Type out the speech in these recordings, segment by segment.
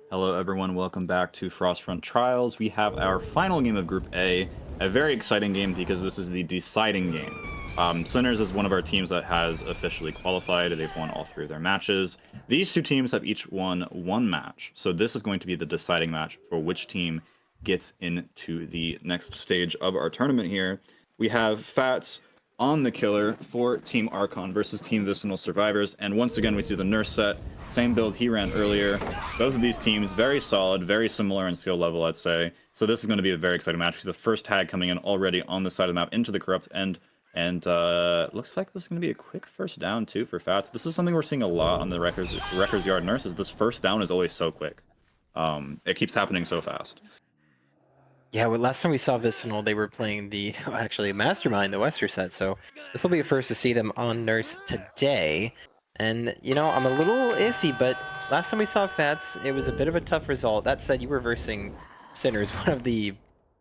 Hello everyone, welcome back to Frostfront Trials. We have our final game of Group A, a very exciting game because this is the deciding game. Sinners is one of our teams that has officially qualified. They've won all three of their matches. These two teams have each won one match, so this is going to be the deciding match for which team gets into the next stage of our tournament here. We have Fats on the killer for Team Archon versus Team Vicinal Survivors, and once again we see the Nurse set. Same build he ran earlier. Both of these teams very solid, very similar in skill level, I'd say. So this is going to be a very exciting match. The first tag coming in already on the side of the map into the corrupt end. And looks like this is going to be a quick first down, too, for Fats. This is something we're seeing a lot on the Wrecker's Yard Nurses. This first down is always so quick. It keeps happening so fast. Yeah, well, last time we saw Vicinal, they were playing the, actually, Mastermind, the Wester set, so this will be a first to see them on Nurse today. And, you know, I'm a little iffy, but last time we saw Fats, it was a bit of a tough result. That said, you were versing Sinners, one of the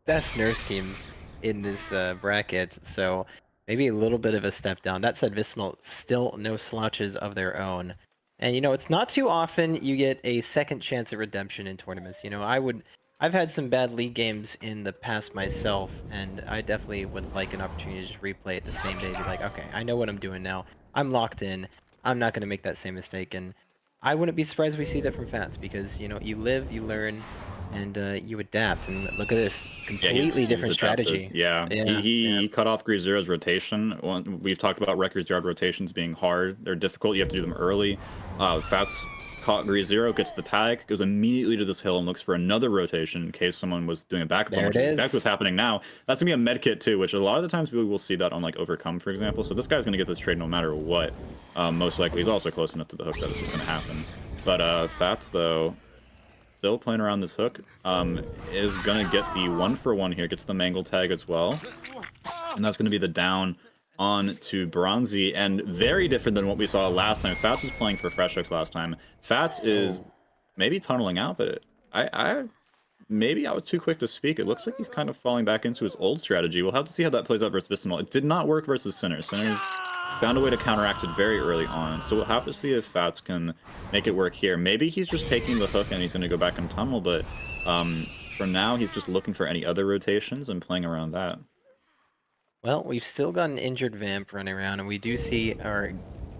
best Nurse teams in this bracket, so maybe a little bit of a step down. That said, Vicinal still no slouches of their own. And, you know, it's not too often you get a second chance at redemption in tournaments. You know, I've had some bad league games in the past myself, and I definitely would like an opportunity to just replay it the same day. Be like, okay, I know what I'm doing now. I'm locked in. I'm not going to make that same mistake. And I wouldn't be surprised if we see that from Fats because, you know, you live, you learn, and you adapt. And look at this, completely different strategy. Yeah, he cut off GrindhouseDBD's rotation. We've talked about Wrecker's Yard rotations being hard. They're difficult. You have to do them early. Fats caught GrindhouseDBD, gets the tag, goes immediately to this hill and looks for another rotation in case someone was doing a backup. There it is. That's what's happening now. That's gonna be a med kit too, which a lot of the times we will see that on like Overcome, for example. So this guy's gonna get this trade no matter what. Most likely, he's also close enough to the hook that this is gonna happen. But Fats though, still playing around this hook, is gonna get the 1-for-1 here. Gets the Mangle tag as well, and that's gonna be the down on to Bronzy, and very different than what we saw last time. Fats was playing for Fresh Hooks last time. Fats is maybe tunneling out, but maybe I was too quick to speak. It looks like he's kind of falling back into his old strategy. We'll have to see how that plays out versus Vicinal. It did not work versus Sinners. Sinners found a way to counteract it very early on, so we'll have to see if Fats can make it work here. Maybe he's just taking the hook and he's going to go back and tunnel, but for now he's just looking for any other rotations and playing around that. Well, we've still got an injured Vamp running around, and we do see our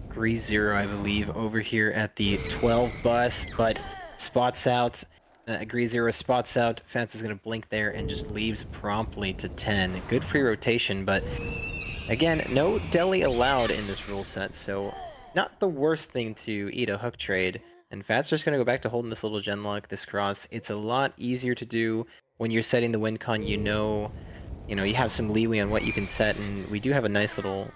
GrindhouseDBD, I believe, over here at the 12 bus, but spots out. GrindhouseDBD spots out. Fats is going to blink there and just leaves promptly to 10. Good pre-rotation, but again, no deli allowed in this rule set, so not the worst thing to eat a hook trade. And Fats just going to go back to holding this little Genlock, this cross. It's a lot easier to do when you're setting the win con, you know, you have some leeway on what you can set, and we do have a nice little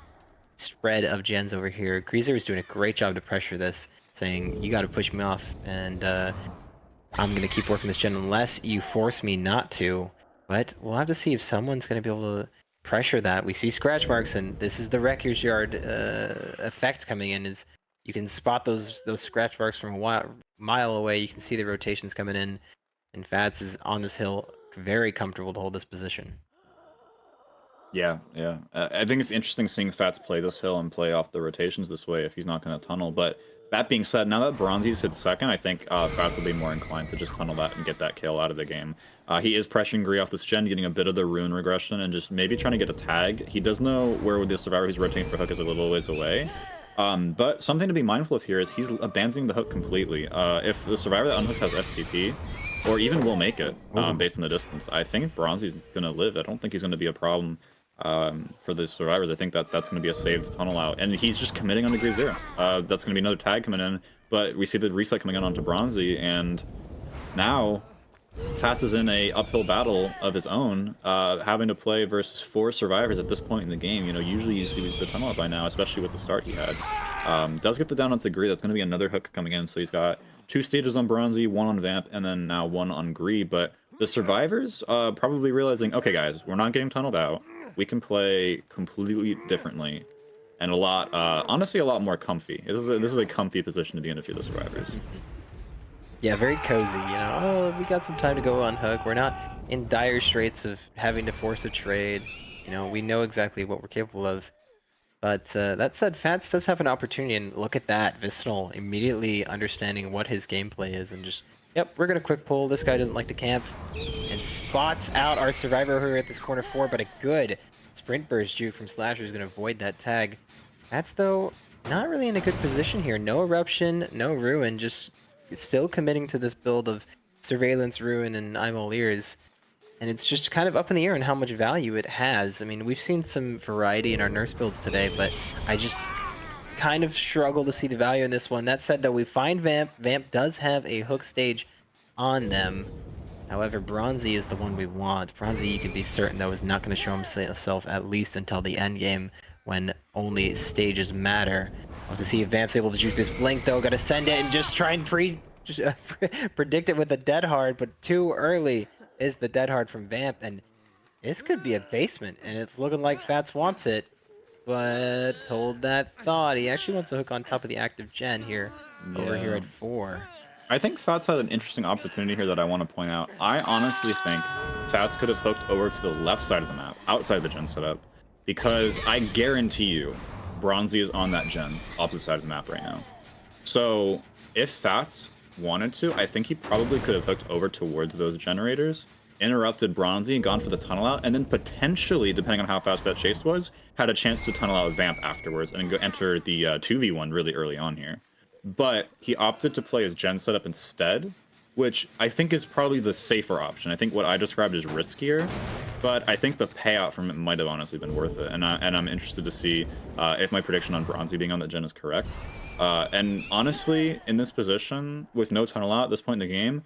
spread of gens over here. GrindhouseDBD is doing a great job to pressure this, saying, you got to push me off, and I'm going to keep working this gen unless you force me not to. But we'll have to see if someone's going to be able to pressure that. We see scratch marks, and this is the Wrecker's Yard effect coming in, is you can spot those scratch marks from a mile away. You can see the rotations coming in, and Fats is on this hill, very comfortable to hold this position. Yeah. I think it's interesting seeing Fats play this hill and play off the rotations this way if he's not going to tunnel. But that being said, now that Bronzy's hit second, I think Fats will be more inclined to just tunnel that and get that kill out of the game. He is pressuring Gree off this gen, getting a bit of the rune regression and just maybe trying to get a tag. He does know where the survivor he's rotating for hook is a little ways away. But something to be mindful of here is he's abandoning the hook completely. If the survivor that unhooks has FTP, or even will make it based on the distance, I think Bronzy's going to live. I don't think he's going to be a problem for the survivors. I think that's going to be a saved tunnel out, and he's just committing on the GrindhouseDBD. That's going to be another tag coming in, but we see the reset coming in onto Bronzy, and now Fats is in a uphill battle of his own, having to play versus 4 survivors at this point in the game. You know, usually you see the tunnel out by now, especially with the start he had. Does get the down onto Gree. That's going to be another hook coming in, so he's got 2 stages on Bronzy, 1 on Vamp, and then now 1 on Gree. But the survivors probably realizing, okay guys, we're not getting tunneled out. We can play completely differently, and a lot, honestly, a lot more comfy. This is a comfy position to be in if you're the survivors. Yeah, very cozy, you know. Oh, we got some time to go on hook. We're not in dire straits of having to force a trade. You know, we know exactly what we're capable of. But that said, Fats does have an opportunity, and look at that. Vicinal immediately understanding what his gameplay is and just Yep, we're gonna quick pull. This guy doesn't like to camp. And spots out our survivor here at this corner 4, but a good sprint burst juke from Slasher is gonna avoid that tag. That's, though, not really in a good position here. No eruption, no ruin, just still committing to this build of surveillance, ruin, and I'm all ears. And it's just kind of up in the air on how much value it has. I mean, we've seen some variety in our nurse builds today, but I just kind of struggle to see the value in this one. That said, though, we find Vamp. Vamp does have a hook stage on them. However, Bronzy is the one we want. Bronzy, you can be certain, though, is not going to show himself at least until the end game, when only stages matter. We'll have to see if Vamp's able to juke this blink, though. Got to send it and just try and predict it with a dead hard, but too early is the dead hard from Vamp, and this could be a basement, and it's looking like Fats wants it. But hold that thought. He actually wants to hook on top of the active gen here, over here at 4. I think Fats had an interesting opportunity here that I want to point out. I honestly think Fats could have hooked over to the left side of the map, outside the gen setup, because I guarantee you Bronzy is on that gen, opposite side of the map right now. So if Fats wanted to, I think he probably could have hooked over towards those generators, interrupted Bronzy and gone for the tunnel out, and then potentially, depending on how fast that chase was, had a chance to tunnel out Vamp afterwards and go enter the 2v1 really early on here. But he opted to play his gen setup instead, which I think is probably the safer option. I think what I described is riskier, but I think the payout from it might have honestly been worth it. And I'm interested to see if my prediction on Bronzy being on that gen is correct. And honestly, in this position, with no tunnel out at this point in the game,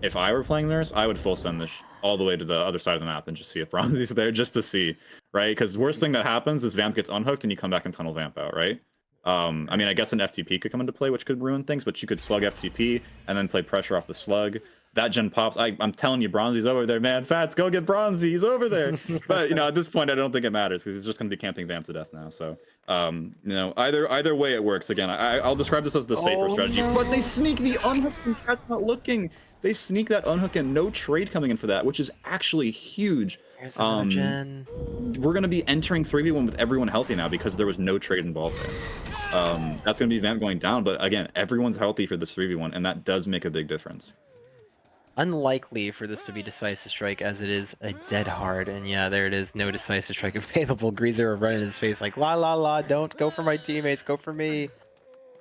if I were playing Nurse, I would full send this all the way to the other side of the map and just see if Bronzy's there, just to see, right? Because worst thing that happens is Vamp gets unhooked and you come back and tunnel Vamp out, right? I mean, I guess an FTP could come into play, which could ruin things, but you could slug FTP and then play pressure off the slug. That gen pops. I'm telling you, Bronzy's over there, man. Fats, go get Bronzy. He's over there. But, you know, at this point, I don't think it matters because he's just going to be camping Vamp to death now. So, you know, either way it works. Again, I'll describe this as the safer strategy. No. But they sneak the unhook and Fats not looking. They sneak that unhook and no trade coming in for that, which is actually huge. Here's another gen. We're going to be entering 3v1 with everyone healthy now because there was no trade involved there. That's going to be Vamp going down, but again, everyone's healthy for this 3v1, and that does make a big difference. Unlikely for this to be Decisive Strike, as it is a dead hard, and yeah, there it is, no Decisive Strike available. Greaser running in his face like, la la la, don't go for my teammates, go for me.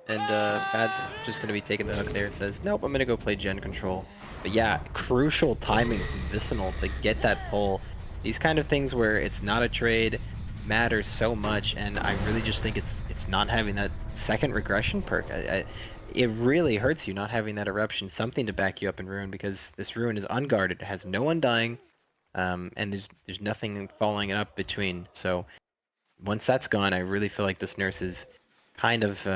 And Bad's just going to be taking the hook there, says, nope, I'm going to go play gen control. But yeah, crucial timing from Vicinal to get that pull. These kind of things where it's not a trade matters so much, and I really just think it's not having that second regression perk. It really hurts you not having that eruption, something to back you up in ruin, because this ruin is unguarded, it has no undying, and there's nothing following it up between. So once that's gone, I really feel like this nurse is kind of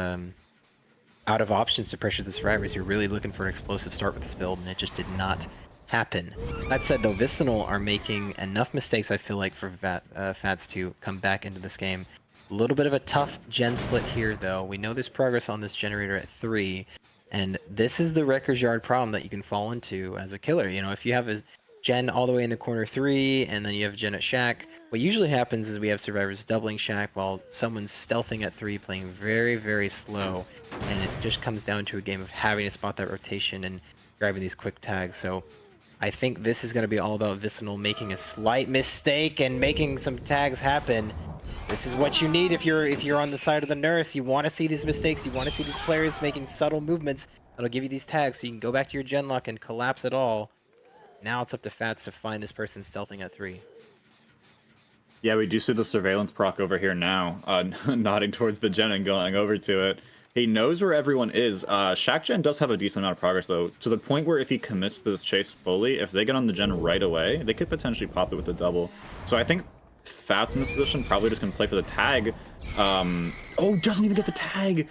out of options to pressure the survivors. You're really looking for an explosive start with this build, and it just did not happen. That said, though, Vicinal are making enough mistakes, I feel like, for Fats to come back into this game. A little bit of a tough gen split here, though. We know there's progress on this generator at 3, and this is the Wrecker's Yard problem that you can fall into as a killer. You know, if you have a gen all the way in the corner 3, and then you have a gen at Shack, what usually happens is we have survivors doubling Shack while someone's stealthing at 3, playing very, very slow, and it just comes down to a game of having to spot that rotation and grabbing these quick tags. So I think this is going to be all about Vicinal making a slight mistake and making some tags happen. This is what you need if you're on the side of the nurse. You want to see these mistakes. You want to see these players making subtle movements that'll give you these tags so you can go back to your gen lock and collapse it all. Now it's up to Fats to find this person stealthing at 3. Yeah, we do see the surveillance proc over here now, nodding towards the gen and going over to it. He knows where everyone is. Shack Gen does have a decent amount of progress, though, to the point where if he commits to this chase fully, if they get on the gen right away, they could potentially pop it with a double. So I think Fats in this position probably just going to play for the tag. Oh, doesn't even get the tag!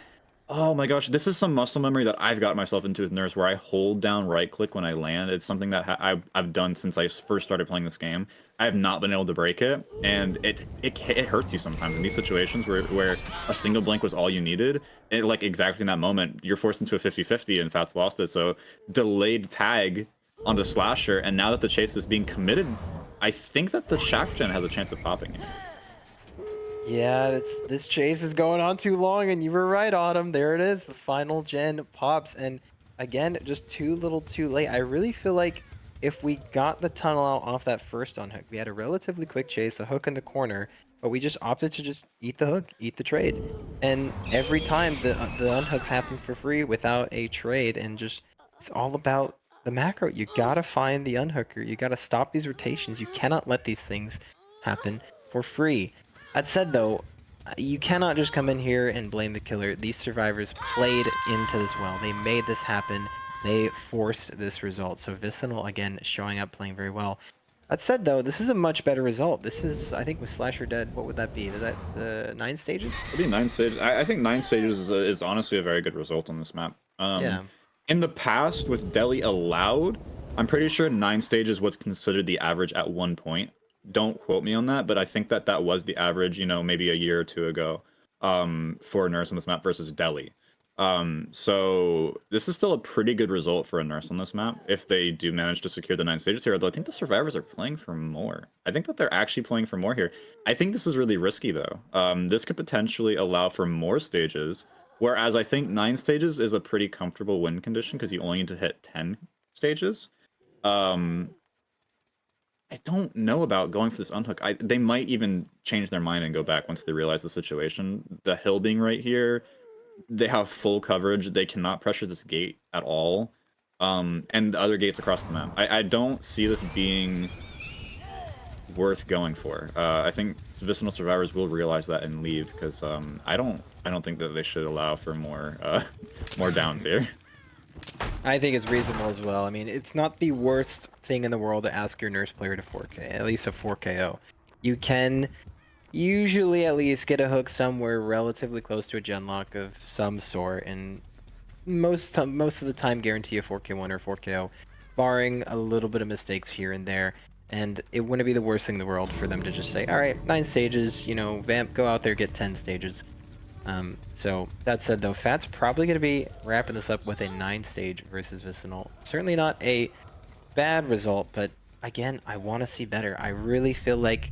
Oh my gosh, this is some muscle memory that I've got myself into with Nurse, where I hold down right-click when I land. It's something that I've done since I first started playing this game. I have not been able to break it, and it hurts you sometimes in these situations where a single blink was all you needed. It, like, exactly in that moment, you're forced into a 50-50, and Fats lost it. So delayed tag onto Slasher, and now that the chase is being committed, I think that the Shack Gen has a chance of popping it. Yeah, this chase is going on too long, and you were right, Autumn. There it is. The final gen pops, and again, just too little too late. I really feel like if we got the tunnel out off that first unhook, we had a relatively quick chase, a hook in the corner, but we just opted to just eat the hook, eat the trade. And every time the unhooks happen for free without a trade, and just it's all about the macro. You gotta find the unhooker. You gotta stop these rotations. You cannot let these things happen for free. That said, though, you cannot just come in here and blame the killer. These survivors played into this well. They made this happen. They forced this result. So Vicinal, again, showing up, playing very well. That said, though, this is a much better result. This is, I think, with Slasher dead, what would that be? Is that 9 stages? It'd be 9 stages. I think 9 stages is honestly a very good result on this map. Yeah. In the past, with Delhi allowed, I'm pretty sure 9 stages was considered the average at one point. Don't quote me on that, but I think that that was the average, you know, maybe a year or two ago, for a Nurse on this map versus Delhi. So this is still a pretty good result for a Nurse on this map if they do manage to secure the 9 stages here. Although I think the survivors are playing for more. I think that they're actually playing for more here. I think this is really risky though. This could potentially allow for more stages, whereas I think 9 stages is a pretty comfortable win condition because you only need to hit 10 stages. I don't know about going for this unhook. They might even change their mind and go back once they realize the situation. The hill being right here, they have full coverage. They cannot pressure this gate at all. And the other gates across the map. I don't see this being worth going for. I think Vicinal survivors will realize that and leave because I don't think that they should allow for more more downs here. I think it's reasonable as well. I mean, it's not the worst thing in the world to ask your Nurse player to 4K, at least a 4KO. You can usually at least get a hook somewhere relatively close to a genlock of some sort, and most of the time guarantee a 4K1 or 4KO, barring a little bit of mistakes here and there. And it wouldn't be the worst thing in the world for them to just say, all right, 9 stages, you know, Vamp, go out there, get 10 stages. So that said, though, Fat's probably going to be wrapping this up with a 9-stage versus Vicinal. Certainly not a bad result, but again, I want to see better. I really feel like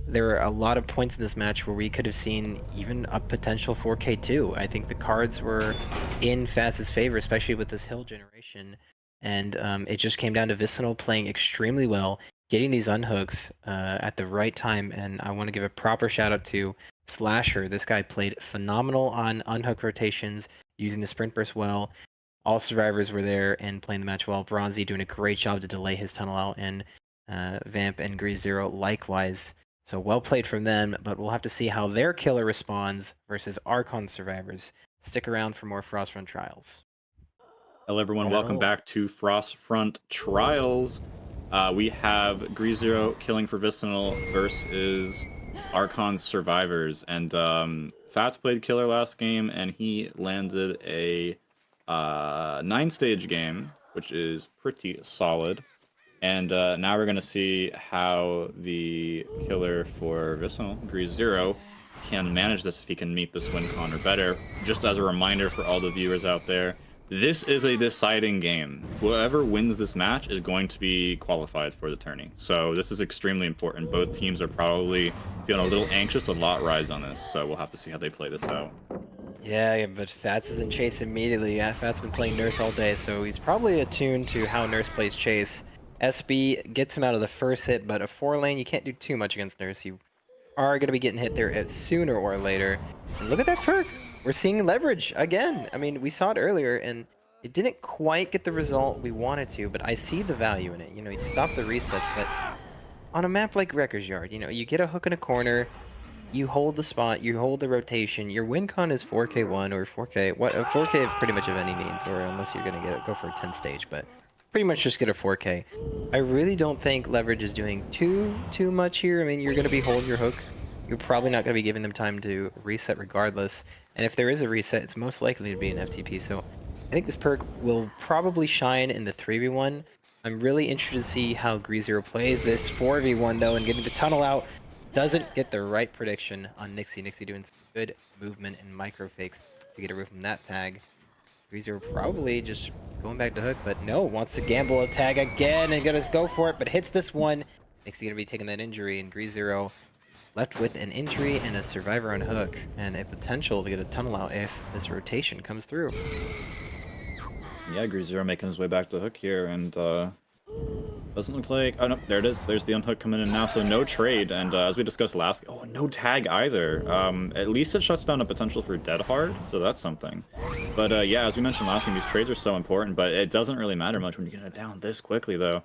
there are a lot of points in this match where we could have seen even a potential 4K2. I think the cards were in Fat's favor, especially with this hill generation. And it just came down to Vicinal playing extremely well, getting these unhooks at the right time. And I want to give a proper shout out to Slasher. This guy played phenomenal on unhook rotations, using the sprint burst well. All survivors were there and playing the match well. Bronzy doing a great job to delay his tunnel out, and Vamp and GrindhouseDBD likewise. So well played from them, but we'll have to see how their killer responds versus Archon survivors. Stick around for more Frostfront Trials. Hello everyone, welcome back to Frostfront Trials. We have GrindhouseDBD killing for Vicinal versus Archon survivors, and Fats played killer last game and he landed a 9-stage game, which is pretty solid. And now we're gonna see how the killer for Vicinal, GrindhouseDBD, can manage this if he can meet this win con or better. Just as a reminder for all the viewers out there, this is a deciding game. Whoever wins this match is going to be qualified for the tourney. So this is extremely important. Both teams are probably feeling a little anxious. A lot rides on this, so we'll have to see how they play this out. Yeah, but Fats is in Chase immediately. Yeah, Fats been playing Nurse all day, so he's probably attuned to how Nurse plays Chase. SB gets him out of the first hit, but a 4-lane, you can't do too much against Nurse. You are going to be getting hit there sooner or later. And look at that perk. We're seeing leverage again. I mean, we saw it earlier, and it didn't quite get the result we wanted to, but I see the value in it. You know, you stop the resets, but on a map like Wrecker's Yard, you know, you get a hook in a corner, you hold the spot, you hold the rotation. Your win con is 4K1 or 4K, 4K pretty much of any means, or unless you're going to go for a 10 stage, but pretty much just get a 4K. I really don't think leverage is doing too much here. I mean, you're going to be holding your hook. You're probably not going to be giving them time to reset regardless. And if there is a reset, it's most likely to be an FTP. So I think this perk will probably shine in the 3v1. I'm really interested to see how GrindhouseDBD plays this 4v1 though, and getting the tunnel out. Doesn't get the right prediction on Nixie. Nixie doing some good movement and micro fakes to get away from that tag. GrindhouseDBD probably just going back to hook, but no, wants to gamble a tag again and gonna go for it, but hits this one. Nixie gonna be taking that injury, and GrindhouseDBD left with an injury and a survivor on hook, and a potential to get a tunnel out if this rotation comes through. Yeah, GrindhouseDBD making his way back to hook here, and doesn't look like... Oh, no, there it is. There's the unhook coming in now, so no trade, and as we discussed last... Oh, no tag either. At least it shuts down a potential for dead hard, so that's something. But yeah, as we mentioned last game, these trades are so important, but it doesn't really matter much when you get it down this quickly, though.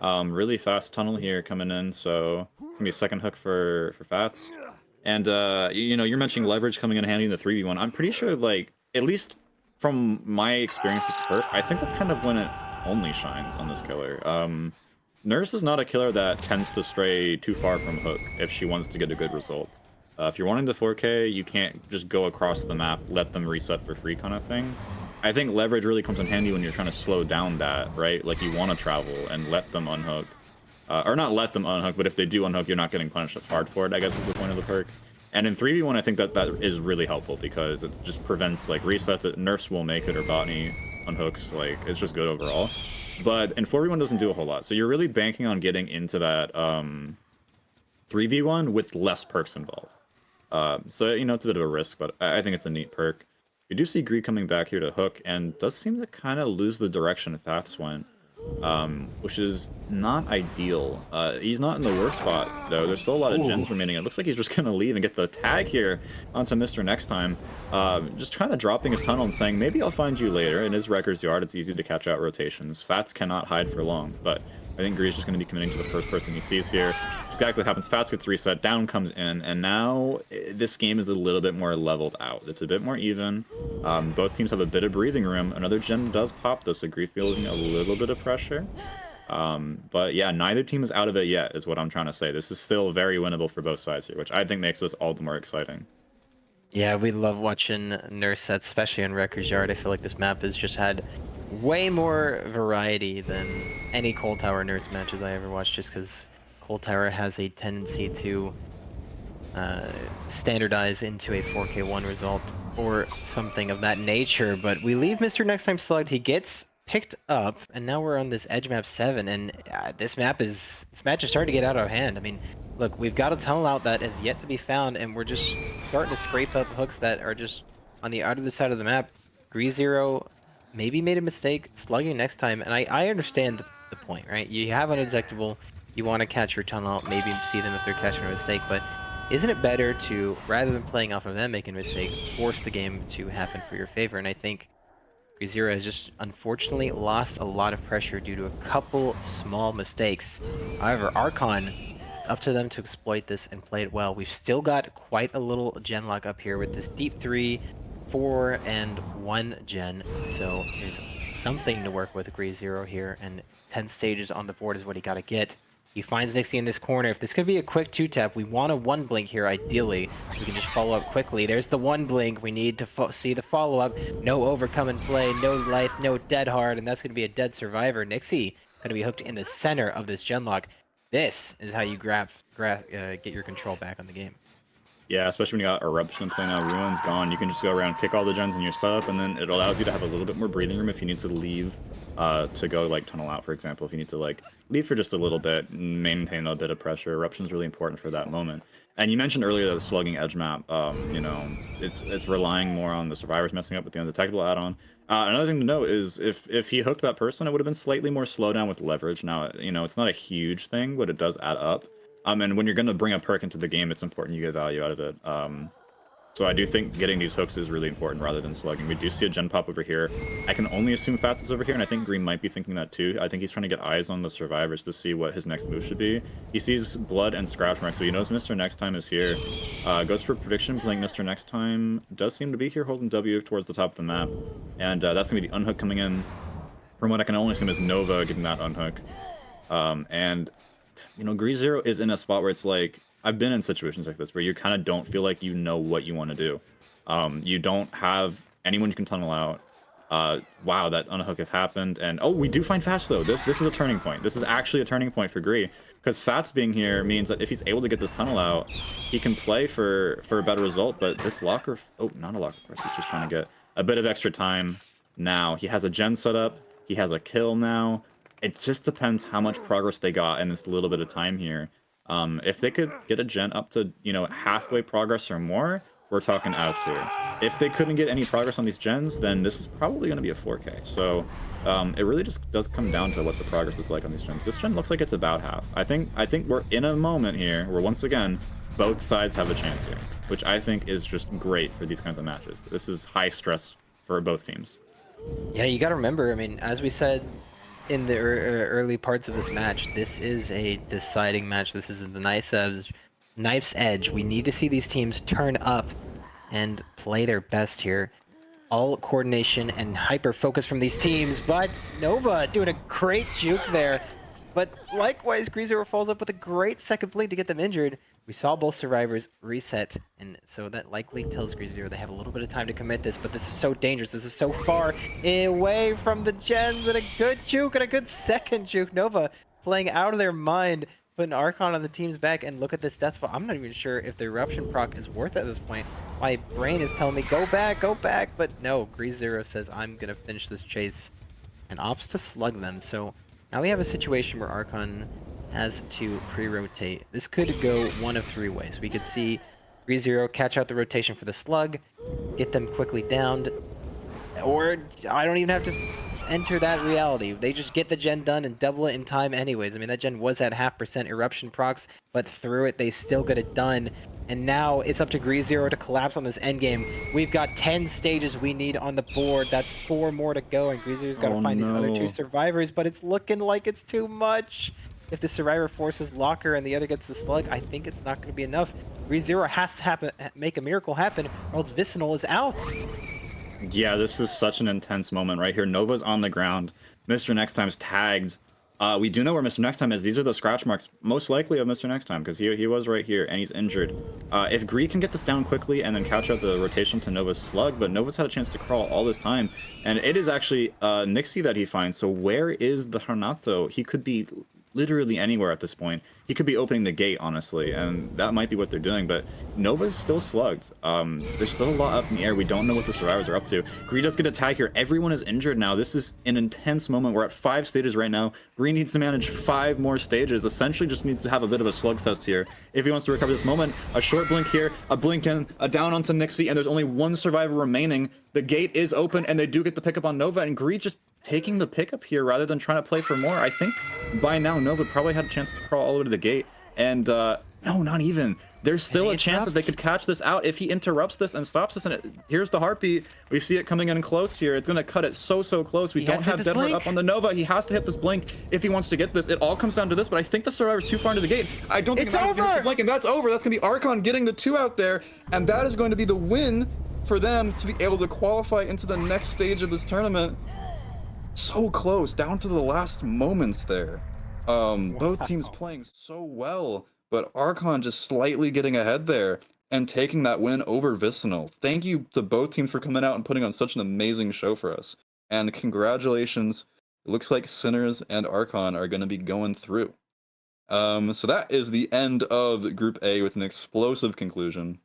Really fast tunnel here coming in, so it's gonna be a second hook for Fats. And you know, you're mentioning leverage coming in handy in the 3v1. I'm pretty sure, like, at least from my experience with Perk, I think that's kind of when it only shines on this killer. Nurse is not a killer that tends to stray too far from hook if she wants to get a good result. If you're wanting to 4K, you can't just go across the map, let them reset for free kind of thing. I think leverage really comes in handy when you're trying to slow down that, right? Like, you want to travel and let them unhook. Or not let them unhook, but if they do unhook, you're not getting punished as hard for it, I guess is the point of the perk. And in 3v1, I think that is really helpful because it just prevents, like, resets. It nerfs will make it or botany unhooks. Like, it's just good overall. But in 4v1 doesn't do a whole lot. So you're really banking on getting into that 3v1 with less perks involved. So, you know, it's a bit of a risk, but I think it's a neat perk. We do see Greed coming back here to hook, and does seem to kind of lose the direction Fats went, which is not ideal. He's not in the worst spot, though. There's still a lot of gens remaining. It looks like he's just going to leave and get the tag here onto Mr. Next Time. Just kind of dropping his tunnel and saying, maybe I'll find you later. In his Wrecker's Yard, it's easy to catch out rotations. Fats cannot hide for long, but I think Greed's just going to be committing to the first person he sees here. Exactly what happens. Fats gets reset, down comes in, and now this game is a little bit more leveled out. It's a bit more even. Both teams have a bit of breathing room. Another gem does pop, though, so Greed feeling a little bit of pressure. But yeah, neither team is out of it yet, is what I'm trying to say. This is still very winnable for both sides here, which I think makes this all the more exciting. Yeah, we love watching Nurse sets, especially on Wrecker's Yard. I feel like this map has just had way more variety than any Cold Tower Nurse matches I ever watched, just because Cold Tower has a tendency to standardize into a 4K1 result or something of that nature. But we leave Mr. Next Time slugged. He gets picked up, and now we're on this Edge map 7, and this match is starting to get out of hand. I mean, look, we've got a tunnel out that is yet to be found, and we're just starting to scrape up hooks that are just on the other side of the map. GrindhouseDBD maybe made a mistake slugging Next Time, and I understand the point, right? You have an undetectable, you want to catch your tunnel out, maybe see them if they're catching a mistake, but isn't it better to, rather than playing off of them making a mistake, force the game to happen for your favor? And I think GrindhouseDBD has just unfortunately lost a lot of pressure due to a couple small mistakes. However, Archon, it's up to them to exploit this and play it well. We've still got quite a little gen lock up here with this deep 3, 4, and 1 gen. So there's something to work with GrindhouseDBD here, and 10 stages on the board is what he got to get. He finds Nixie in this corner. If this could be a quick 2-tap, we want a 1 blink here, ideally, so we can just follow up quickly. There's the 1 blink. We need to see the follow-up. No overcome and play, no life, no dead hard, and that's going to be a dead survivor. Nixie going to be hooked in the center of this genlock. This is how you get your control back on the game. Yeah, especially when you got Eruption in play now, Ruin's gone. You can just go around, kick all the gens in your setup, and then it allows you to have a little bit more breathing room if you need to leave to go, like, tunnel out, for example. If you need to, like, leave for just a little bit, maintain a bit of pressure. Eruption's really important for that moment. And you mentioned earlier that the slugging edge map, you know, it's relying more on the survivors messing up with the undetectable add-on. Another thing to note is if he hooked that person, it would have been slightly more slowdown with leverage. Now, you know, it's not a huge thing, but it does add up. And when you're going to bring a perk into the game, it's important you get value out of it. So I do think getting these hooks is really important rather than slugging. We do see a gen pop over here. I can only assume Fats is over here, and I think Green might be thinking that too. I think he's trying to get eyes on the survivors to see what his next move should be. He sees blood and scratch marks, so he knows Mr. Next Time is here. Goes for prediction, playing Mr. Next Time. Does seem to be here, holding W towards the top of the map. And that's going to be the unhook coming in. From what I can only assume is Nova getting that unhook. And you know, GrindhouseDBD is in a spot where it's like, I've been in situations like this where you kind of don't feel like you know what you want to do. You don't have anyone you can tunnel out. Wow, that unhook has happened, and oh, we do find Fats though. This is a turning point. This is actually a turning point for Gree, because Fats being here means that if he's able to get this tunnel out, he can play for a better result. But this locker, oh, not a locker force. He's just trying to get a bit of extra time. Now he has a gen set up. He has a kill now. It just depends how much progress they got in this little bit of time here. If they could get a gen up to, you know, halfway progress or more, we're talking out tier. If they couldn't get any progress on these gens, then this is probably going to be a 4K. So it really just does come down to what the progress is like on these gens. This gen looks like it's about half. I think we're in a moment here where once again both sides have a chance here, which I think is just great for these kinds of matches. This is high stress for both teams. Yeah, you got to remember, I mean, as we said in the early parts of this match, this is a deciding match. This is the knife's edge. We need to see these teams turn up and play their best here. All coordination and hyper focus from these teams, but Nova doing a great juke there. But likewise, GrindhouseDBD follows up with a great second blink to get them injured. We saw both survivors reset, and so that likely tells GrindhouseDBD they have a little bit of time to commit this, but this is so dangerous. This is so far away from the gens, and a good juke and a good second juke. Nova playing out of their mind, putting Archon on the team's back, and look at this death spot. I'm not even sure if the eruption proc is worth it at this point. My brain is telling me, go back, but no, GrindhouseDBD says, I'm gonna finish this chase, and opts to slug them. So now we have a situation where Archon has to pre-rotate. This could go one of three ways. We could see GrindhouseDBD catch out the rotation for the slug, get them quickly downed, or I don't even have to enter that reality. They just get the gen done and double it in time anyways. I mean, that gen was at 0.5% eruption procs, but through it, they still get it done. And now it's up to GrindhouseDBD to collapse on this endgame. We've got 10 stages we need on the board. That's 4 more to go, and GrindhouseDBD's got to find these other 2 survivors, but it's looking like it's too much. If the survivor forces Locker and the other gets the slug, I think it's not going to be enough. GrindhouseDBD has to make a miracle happen, or else Vicinal is out. Yeah, this is such an intense moment right here. Nova's on the ground. Mr. Next Time's tagged. We do know where Mr. Next Time is. These are the scratch marks, most likely of Mr. Next Time, because he was right here, and he's injured. If Gree can get this down quickly and then catch out the rotation to Nova's slug, but Nova's had a chance to crawl all this time, and it is actually Nixie that he finds. So where is the Hanato? He could be literally anywhere at this point. He could be opening the gate, honestly, and that might be what they're doing, but Nova's still slugged. There's still a lot up in the air. We don't know what the survivors are up to. Green does get a tag here. Everyone is injured now. This is an intense moment. We're at 5 stages right now. Green needs to manage 5 more stages. Essentially just needs to have a bit of a slugfest here if he wants to recover this moment. A short blink here, a blink in, a down onto Nixie, and there's only 1 survivor remaining. The gate is open, and they do get the pickup on Nova, and Green just taking the pickup here rather than trying to play for more. I think by now Nova probably had a chance to crawl all the way to the gate, and no, not even. There's still a chance that they could catch this out if he interrupts this and stops this, and here's the heartbeat. We see it coming in close here. It's gonna cut it so close. We don't have Deadwood up on the Nova. He has to hit this blink if he wants to get this. It all comes down to this, but I think the survivor's too far into the gate. I don't think it's over. Blink, and that's over. That's gonna be Archon getting the 2 out there, and that is going to be the win for them to be able to qualify into the next stage of this tournament. So close, down to the last moments there. Both teams playing so well, but Archon just slightly getting ahead there and taking that win over Vicinal. Thank you to both teams for coming out and putting on such an amazing show for us. And congratulations. It looks like Sinners and Archon are going to be going through. So that is the end of Group A with an explosive conclusion.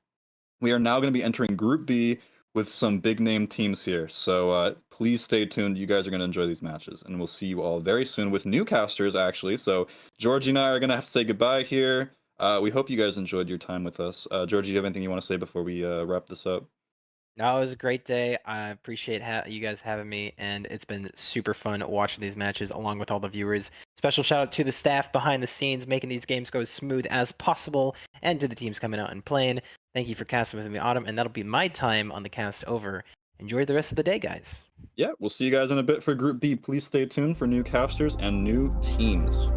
We are now going to be entering Group B with some big name teams here. So please stay tuned. You guys are going to enjoy these matches, and we'll see you all very soon with new casters, actually. So Georgie and I are going to have to say goodbye here. We hope you guys enjoyed your time with us. Georgie, do you have anything you want to say before we wrap this up? No, it was a great day. I appreciate you guys having me, and it's been super fun watching these matches along with all the viewers. Special shout out to the staff behind the scenes, making these games go as smooth as possible, and to the teams coming out and playing. Thank you for casting with me, Autumn, and that'll be my time on the cast over. Enjoy the rest of the day, guys. Yeah, we'll see you guys in a bit for Group B. Please stay tuned for new casters and new teams.